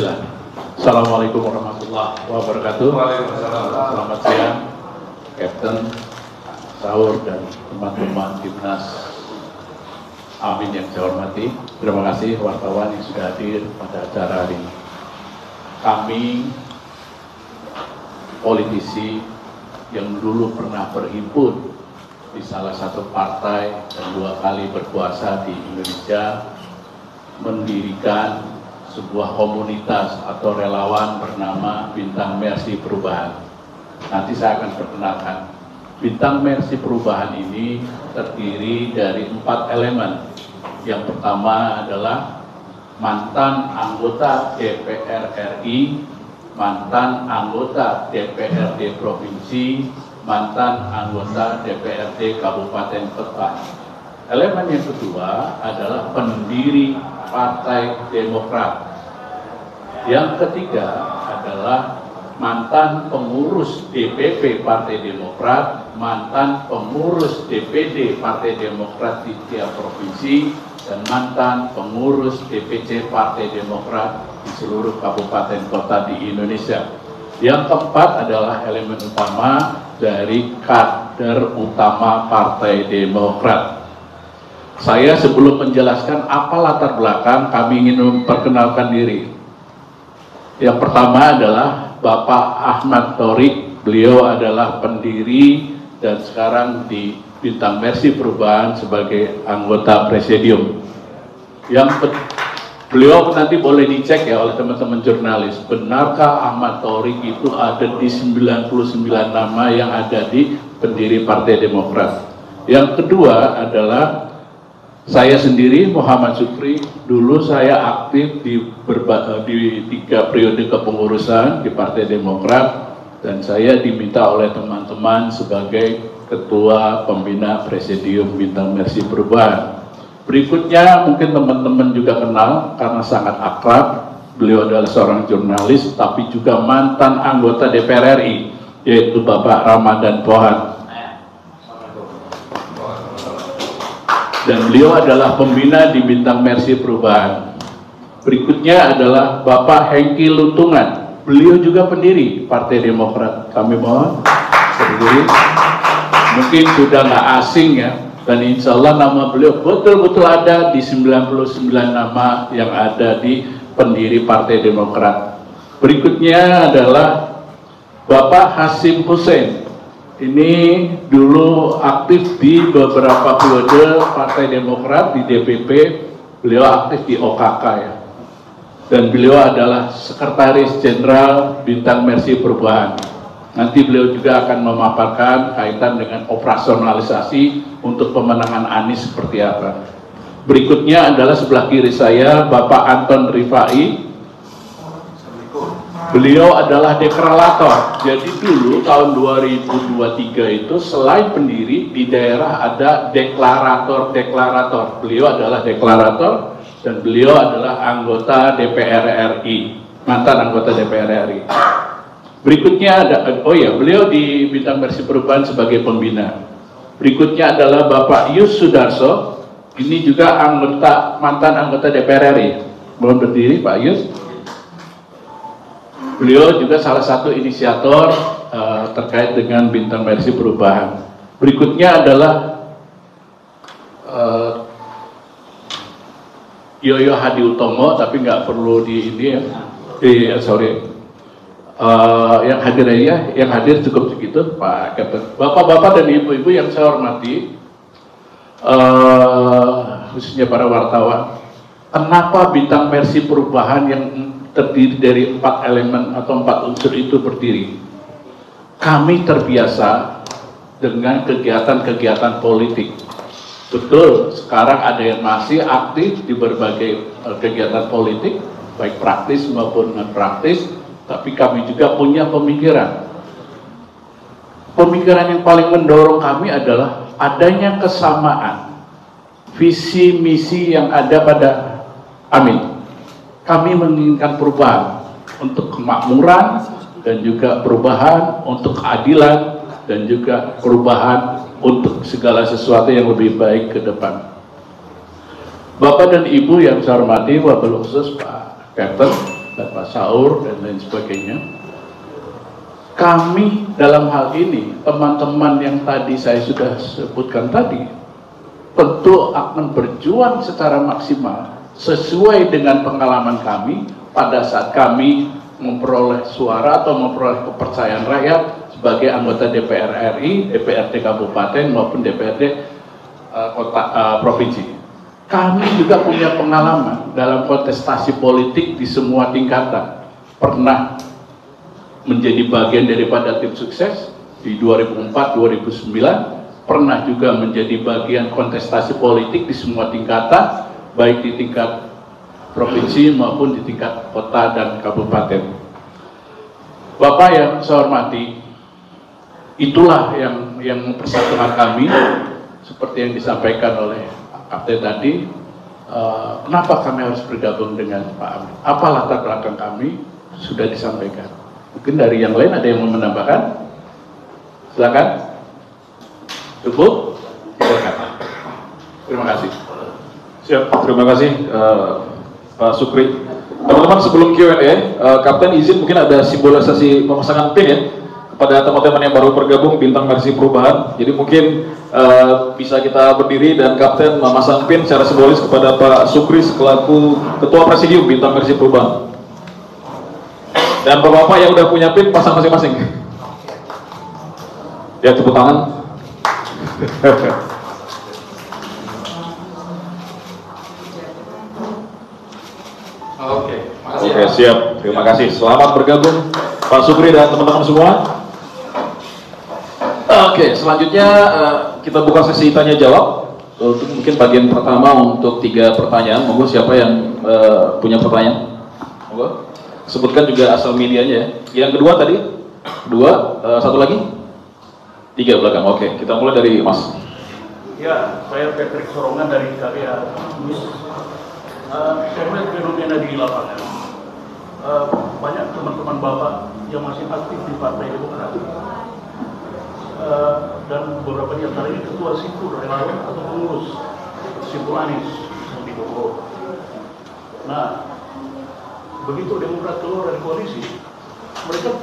Bismillah. Assalamualaikum warahmatullahi wabarakatuh. Selamat siang, Kapten, Sahur, dan teman-teman Timnas Amin yang saya hormati. Terima kasih wartawan yang sudah hadir pada acara hari ini. Kami politisi yang dulu pernah berhimpun di salah satu partai dan 2 kali berkuasa di Indonesia, mendirikan sebuah komunitas atau relawan bernama Bintang Mersi Perubahan. Nanti saya akan perkenalkan. Bintang Mersi Perubahan ini terdiri dari 4 elemen. Yang pertama adalah mantan anggota DPR RI, mantan anggota DPRD Provinsi, mantan anggota DPRD Kabupaten Kota. Elemen yang kedua adalah pendiri Partai Demokrat. Yang ketiga adalah mantan pengurus DPP Partai Demokrat, mantan pengurus DPD Partai Demokrat di tiap provinsi, dan mantan pengurus DPC Partai Demokrat di seluruh kabupaten kota di Indonesia. Yang keempat adalah elemen utama dari kader utama Partai Demokrat. Saya sebelum menjelaskan apa latar belakang, kami ingin memperkenalkan diri. Yang pertama adalah Bapak Ahmad Thorik. Beliau adalah pendiri dan sekarang di Bintang Mersi Perubahan sebagai anggota presidium. Beliau nanti boleh dicek ya oleh teman-teman jurnalis, benarkah Ahmad Thorik itu ada di 99 nama yang ada di pendiri Partai Demokrat. Yang kedua adalah saya sendiri, Muhammad Sukri. Dulu saya aktif di 3 periode kepengurusan di Partai Demokrat, dan saya diminta oleh teman-teman sebagai Ketua Pembina Presidium Bintang Mersi Perubahan. Berikutnya mungkin teman-teman juga kenal karena sangat akrab. Beliau adalah seorang jurnalis tapi juga mantan anggota DPR RI, yaitu Bapak Ramadan Pohan. Dan beliau adalah pembina di Bintang Mersi Perubahan. Berikutnya adalah Bapak Hengki Luntungan. Beliau juga pendiri Partai Demokrat. Kami mohon berdiri. Mungkin sudah nggak asing ya. Dan insya Allah nama beliau betul-betul ada di 99 nama yang ada di pendiri Partai Demokrat. Berikutnya adalah Bapak Hasim Hussein. Ini dulu aktif di beberapa periode Partai Demokrat di DPP. Beliau aktif di OKK ya. Dan beliau adalah Sekretaris Jenderal Bintang Mersi Perubahan. Nanti beliau juga akan memaparkan kaitan dengan operasionalisasi untuk pemenangan Anies seperti apa. Berikutnya adalah sebelah kiri saya Bapak Anton Rifai. Beliau adalah deklarator. Jadi dulu tahun 2023 itu selain pendiri di daerah ada deklarator. Beliau adalah deklarator dan beliau adalah anggota DPR RI, mantan anggota DPR RI. Berikutnya ada, beliau di Bintang Mersi Perubahan sebagai pembina. Berikutnya adalah Bapak Yus Sudarso. Ini juga mantan anggota DPR RI. Mohon berdiri Pak Yus. Beliau juga salah satu inisiator terkait dengan Bintang Mersi Perubahan. Berikutnya adalah Yoyo Hadi Utomo, tapi nggak perlu di ini ya. Yang hadir cukup segitu Pak Kapten. Bapak-bapak dan ibu-ibu yang saya hormati, khususnya para wartawan, kenapa Bintang Mersi Perubahan yang terdiri dari 4 elemen atau 4 unsur itu berdiri? Kami terbiasa dengan kegiatan-kegiatan politik. Betul, sekarang ada yang masih aktif di berbagai kegiatan politik, baik praktis maupun non praktis. Tapi kami juga punya pemikiran. Pemikiran yang paling mendorong kami adalah adanya kesamaan visi misi yang ada pada Amin. Kami menginginkan perubahan untuk kemakmuran dan juga perubahan untuk keadilan dan juga perubahan untuk segala sesuatu yang lebih baik ke depan. Bapak dan Ibu yang saya hormati, wabil khusus Pak Kapten, Bapak Saur dan lain sebagainya. Kami dalam hal ini, teman-teman yang tadi saya sudah sebutkan tadi, tentu akan berjuang secara maksimal sesuai dengan pengalaman kami pada saat kami memperoleh suara atau memperoleh kepercayaan rakyat sebagai anggota DPR RI, DPRD Kabupaten maupun DPRD Provinsi. Kami juga punya pengalaman dalam kontestasi politik di semua tingkatan. Pernah menjadi bagian daripada tim sukses di 2004-2009, pernah juga menjadi bagian kontestasi politik di semua tingkatan, baik di tingkat provinsi maupun di tingkat kota dan kabupaten. Bapak yang saya hormati, itulah yang mempersatukan kami, seperti yang disampaikan oleh Kapten tadi. Kenapa kami harus bergabung dengan Pak Amin? Apa latar belakang kami? Sudah disampaikan. Mungkin dari yang lain ada yang mau menambahkan? Silakan. Cukup? Silakan. Terima kasih. Siap, terima kasih Pak Sukri. Teman-teman, sebelum Q&A, Kapten izin mungkin ada simbolisasi pemasangan pin ya kepada teman-teman yang baru bergabung Bintang Mersi Perubahan. Jadi mungkin bisa kita berdiri dan Kapten memasang pin secara simbolis kepada Pak Sukri selaku Ketua Presidium Bintang Mersi Perubahan. Dan bapak-bapak yang udah punya pin pasang masing-masing. Ya, tepuk tangan. Oke, siap. Terima kasih. Selamat bergabung Pak Sukri dan teman-teman semua. Oke, selanjutnya kita buka sesi tanya jawab. Untuk mungkin bagian pertama untuk 3 pertanyaan. Monggo siapa yang punya pertanyaan? Monggo. Sebutkan juga asal medianya ya. Yang kedua tadi, 2, satu lagi, 3 belakang. Oke, kita mulai dari Mas. Ya, saya Patrick Sorongan dari Karya News. Saya melihat fenomena di lapangan. Banyak teman-teman Bapak yang masih aktif di Partai Demokrat. Dan beberapa di antaranya ketua simpul relawan atau pengurus simpul Anies yang di Bogor. Nah, begitu Demokrat keluar dari koalisi, mereka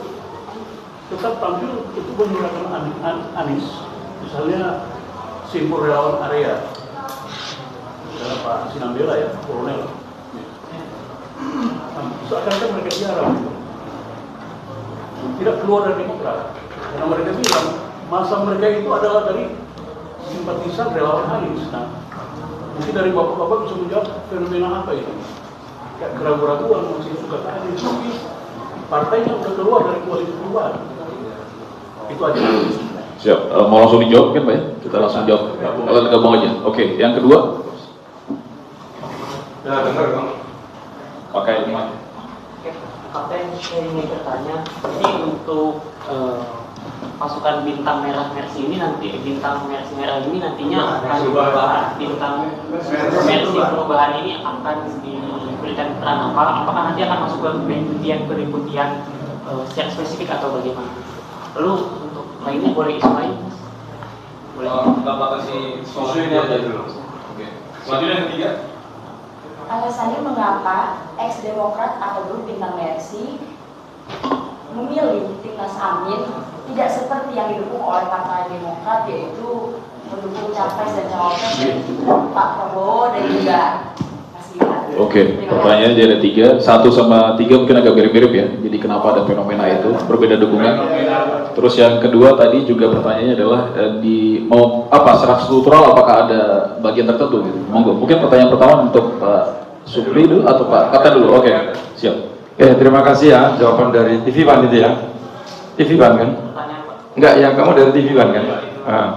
tetap tampil untuk menyuarakan Anies, misalnya simpul relawan area, misalnya Pak Sinambela ya, Kolonel. Seakan-akan mereka jarang tidak keluar dari Demokrat, karena mereka bilang masa mereka itu adalah dari simpatisan relawan Anies. Nah, mungkin dari bapak-bapak bisa menjawab fenomena apa itu? Kayak keraguan-keraguan masih suka ke Anies, tapi partainya udah keluar dari koalisi perubahan. Itu aja. Siap. Mau langsung dijawab kan Pak ya? Kita langsung jawab. Kalau gabung aja. Oke, yang kedua. Ya, dengar Bang. Pakai mic. Kapten, saya ingin bertanya, ini untuk pasukan Bintang Merah Mersi ini nanti, Bintang Mersi Merah ini nantinya akan perubahan, Bintang Mersi Perubahan ini akan diberikan peran apa? Apakah nanti akan masuk ke pembintian secara spesifik atau bagaimana? Lalu untuk lainnya boleh isu lain? Boleh. Bapak kasih isu ini aja dulu. Oke. Selanjutnya yang ketiga. Alasannya mengapa ex-Demokrat atau grup Bintang Mersi memilih Timnas Amin tidak seperti yang didukung oleh Partai Demokrat, yaitu mendukung capres dan cawapres Pak Prabowo dan juga Mas Gibran. Oke, pertanyaannya jadi ada 3, 1 sama 3 mungkin agak mirip-mirip ya. Jadi kenapa ada fenomena itu berbeda dukungan? Terus yang kedua tadi juga pertanyaannya adalah mau apa secara struktural apakah ada bagian tertentu gitu? Monggo. Mungkin pertanyaan pertama untuk Pak Supri dulu atau Pak Kapten dulu. Oke, siap. Oke, terima kasih ya jawaban dari TV One itu ya. TV One kan? Enggak, yang kamu dari TV One kan? Nah,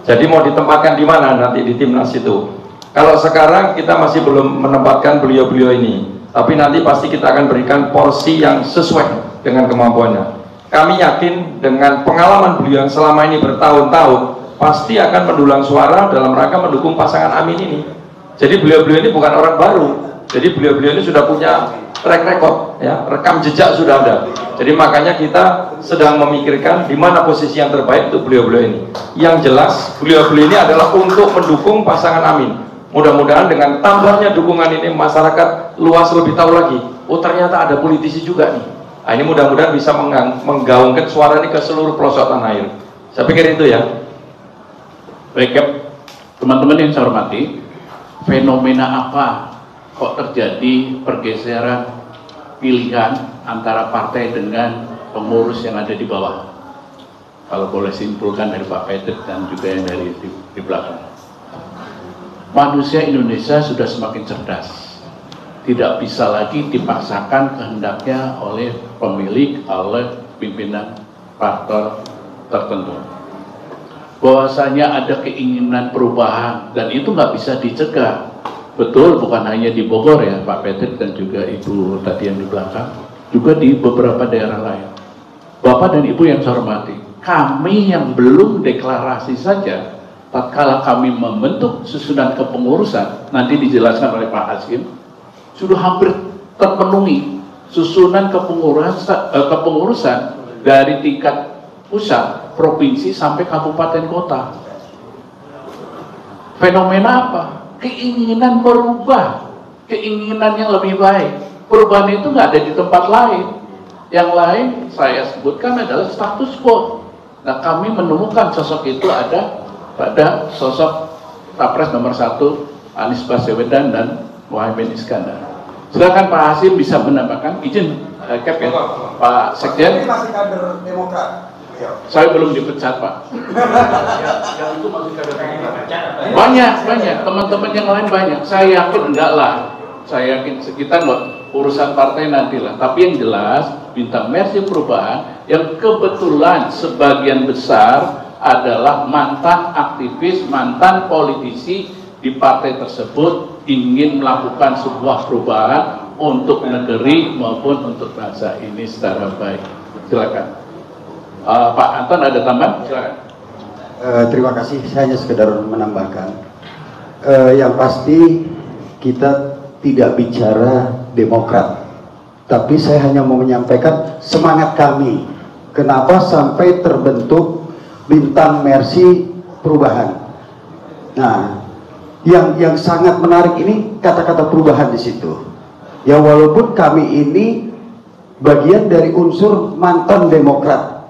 jadi mau ditempatkan di mana nanti di timnas itu? Kalau sekarang kita masih belum menempatkan beliau-beliau ini, tapi nanti pasti kita akan berikan porsi yang sesuai dengan kemampuannya. Kami yakin dengan pengalaman beliau yang selama ini bertahun-tahun pasti akan mendulang suara dalam rangka mendukung pasangan Amin ini. Jadi beliau-beliau ini bukan orang baru. Jadi beliau-beliau ini sudah punya track record, ya, rekam jejak sudah ada. Jadi makanya kita sedang memikirkan di mana posisi yang terbaik untuk beliau-beliau ini. Yang jelas beliau-beliau ini adalah untuk mendukung pasangan Amin. Mudah-mudahan dengan tambahnya dukungan ini masyarakat luas lebih tahu lagi. oh ternyata ada politisi juga nih. Nah, ini mudah-mudahan bisa menggaungkan suara ini ke seluruh pelosok tanah air. Saya pikir itu ya. Baik, teman-teman yang saya hormati, fenomena apa kok terjadi pergeseran pilihan antara partai dengan pengurus yang ada di bawah? Kalau boleh simpulkan dari Pak Peter dan juga yang dari di belakang. Manusia Indonesia sudah semakin cerdas. Tidak bisa lagi dipaksakan kehendaknya oleh pemilik, oleh pimpinan partai tertentu. Bahwasanya ada keinginan perubahan dan itu nggak bisa dicegah. Betul, bukan hanya di Bogor ya Pak Peter dan juga Ibu tadi yang di belakang, juga di beberapa daerah lain. Bapak dan Ibu yang saya hormati, kami yang belum deklarasi saja, tatkala kami membentuk susunan kepengurusan, nanti dijelaskan oleh Pak Hasim, sudah hampir terpenuhi susunan kepengurusan dari tingkat pusat, provinsi sampai kabupaten kota. Fenomena apa? Keinginan berubah, keinginan yang lebih baik. Perubahan itu nggak ada di tempat lain. Yang lain saya sebutkan adalah status quo. Nah, kami menemukan sosok itu ada pada sosok Capres nomor 1 Anies Baswedan dan Muhaimin Iskandar. Silakan Pak Hasim bisa menambahkan. Izin Cap ya, Pak Sekjen. Ini masih kader Demokrat. Saya belum dipecat Pak. Yang itu masih kader Demokrat. Banyak teman-teman yang lain banyak. Saya yakin enggak lah. Saya yakin kita nggak urusan partai nantilah. Tapi yang jelas Bintang Mersi Perubahan yang kebetulan sebagian besar adalah mantan aktivis, mantan politisi di partai tersebut ingin melakukan sebuah perubahan untuk negeri maupun untuk bangsa ini secara baik. Silakan. Pak Anton ada tambahan? Silakan. Terima kasih, saya hanya sekedar menambahkan. Yang pasti kita tidak bicara Demokrat, tapi saya hanya mau menyampaikan semangat kami. Kenapa sampai terbentuk Bintang Mersi Perubahan? Nah, yang sangat menarik ini kata-kata perubahan di situ. Ya walaupun kami ini bagian dari unsur mantan Demokrat.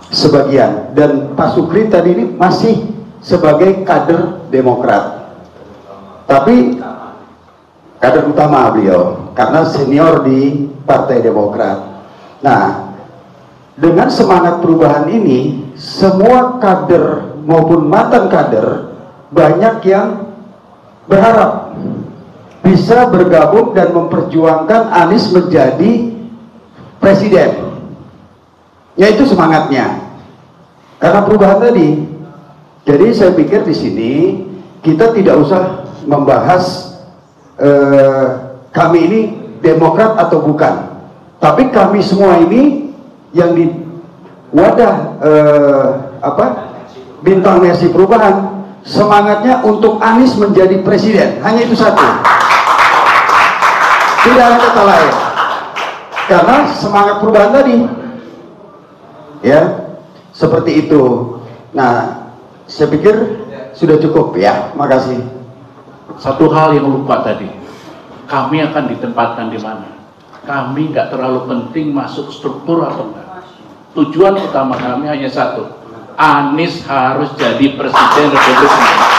Sebagian, dan Pak Sukri tadi ini masih sebagai kader Demokrat, tapi kader utama beliau karena senior di Partai Demokrat. Nah, dengan semangat perubahan ini, semua kader maupun mantan kader banyak yang berharap bisa bergabung dan memperjuangkan Anies menjadi presiden. Yaitu semangatnya karena perubahan tadi. Jadi saya pikir di sini kita tidak usah membahas kami ini Demokrat atau bukan, tapi kami semua ini yang di wadah Bintang Mersi Perubahan semangatnya untuk Anies menjadi presiden, hanya itu satu, tidak ada kata lain, karena semangat perubahan tadi. Ya, seperti itu. Nah, saya pikir sudah cukup ya. Makasih. Satu hal yang lupa tadi, kami akan ditempatkan di mana? Kami nggak terlalu penting masuk struktur atau enggak. Tujuan utama kami hanya satu, Anies harus jadi presiden Republik Indonesia.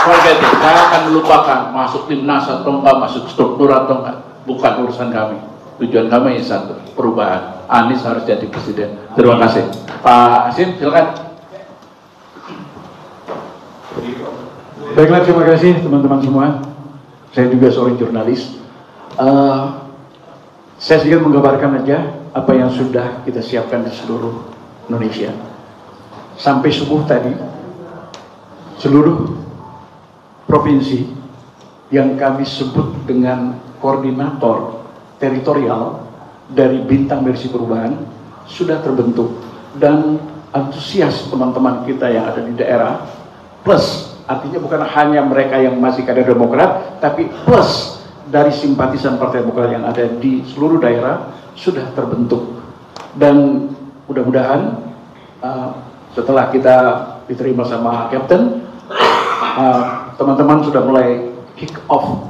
Warga itu, saya akan melupakan masuk timnas atau enggak, masuk struktur atau enggak, bukan urusan kami. Tujuan kami hanya satu, perubahan. Anies harus jadi presiden. Terima kasih. Pak Hasim, silakan. Baiklah, terima kasih teman-teman semua. Saya juga seorang jurnalis. Saya sedikit menggambarkan aja apa yang sudah kita siapkan di seluruh Indonesia. Sampai subuh tadi, seluruh provinsi yang kami sebut dengan koordinator teritorial dari Bintang Mersi Perubahan sudah terbentuk, dan antusias teman-teman kita yang ada di daerah, plus artinya bukan hanya mereka yang masih kader Demokrat, tapi plus dari simpatisan Partai Demokrat yang ada di seluruh daerah sudah terbentuk. Dan mudah-mudahan setelah kita diterima sama Kapten, teman-teman sudah mulai kick off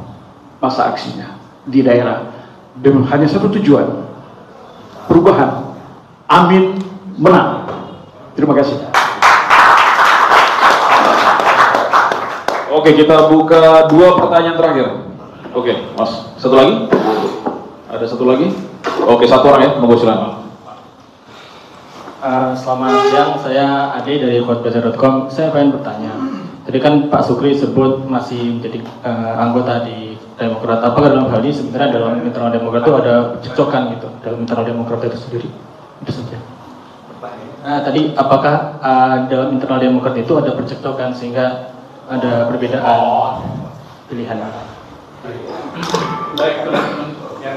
masa aksinya di daerah dengan hanya satu tujuan, perubahan. Amin menang. Terima kasih. Oke, kita buka 2 pertanyaan terakhir. Oke, Mas, satu lagi? Ada satu lagi? Oke, 1 orang ya, monggo silakan. Selamat siang, saya Ade dari Khotbaca.com. Saya pengen bertanya, tadi kan Pak Sukri sebut masih menjadi anggota di Demokrat. Apakah dalam hal ini sebenarnya dalam internal Demokrat itu ada cekcokan gitu dalam internal Demokrat itu sendiri? Itu saja. Nah, tadi apakah dalam internal Demokrat itu ada percekcokan sehingga ada perbedaan pilihan? Baik, teman-teman yang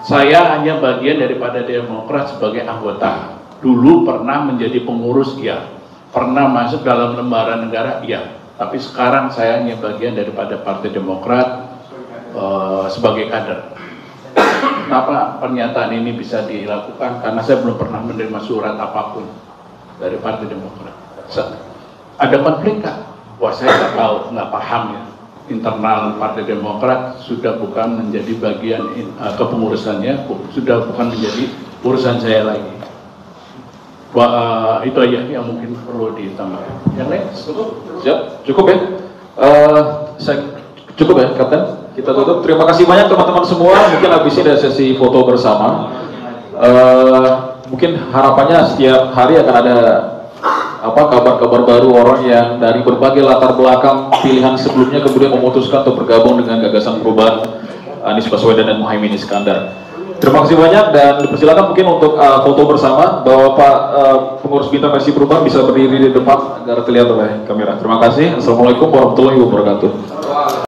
saya hanya bagian daripada Demokrat sebagai anggota. Dulu pernah menjadi pengurus, ya. Pernah masuk dalam lembaran negara, ya. Tapi sekarang saya hanya bagian daripada Partai Demokrat sebagai kader. Kenapa pernyataan ini bisa dilakukan? Karena saya belum pernah menerima surat apapun dari Partai Demokrat. Ada konflik kah? Wah, saya nggak tahu, nggak paham ya. Internal Partai Demokrat sudah bukan menjadi bagian kepengurusannya, sudah bukan menjadi urusan saya lagi. Wah, itu aja yang mungkin perlu ditambahkan. Yang lain cukup? Siap, cukup ya. Cukup ya, Kapten. Kita tutup. Terima kasih banyak teman-teman semua. Mungkin habis ini ada sesi foto bersama. Mungkin harapannya setiap hari akan ada kabar-kabar baru orang yang dari berbagai latar belakang pilihan sebelumnya kemudian memutuskan untuk bergabung dengan gagasan perubahan Anies Baswedan dan Muhaimin Iskandar. Terima kasih banyak dan dipersilakan mungkin untuk foto bersama. Bapak pengurus Bintang Mersi Perubahan bisa berdiri di depan agar terlihat oleh kamera. Terima kasih. Assalamualaikum warahmatullahi wabarakatuh.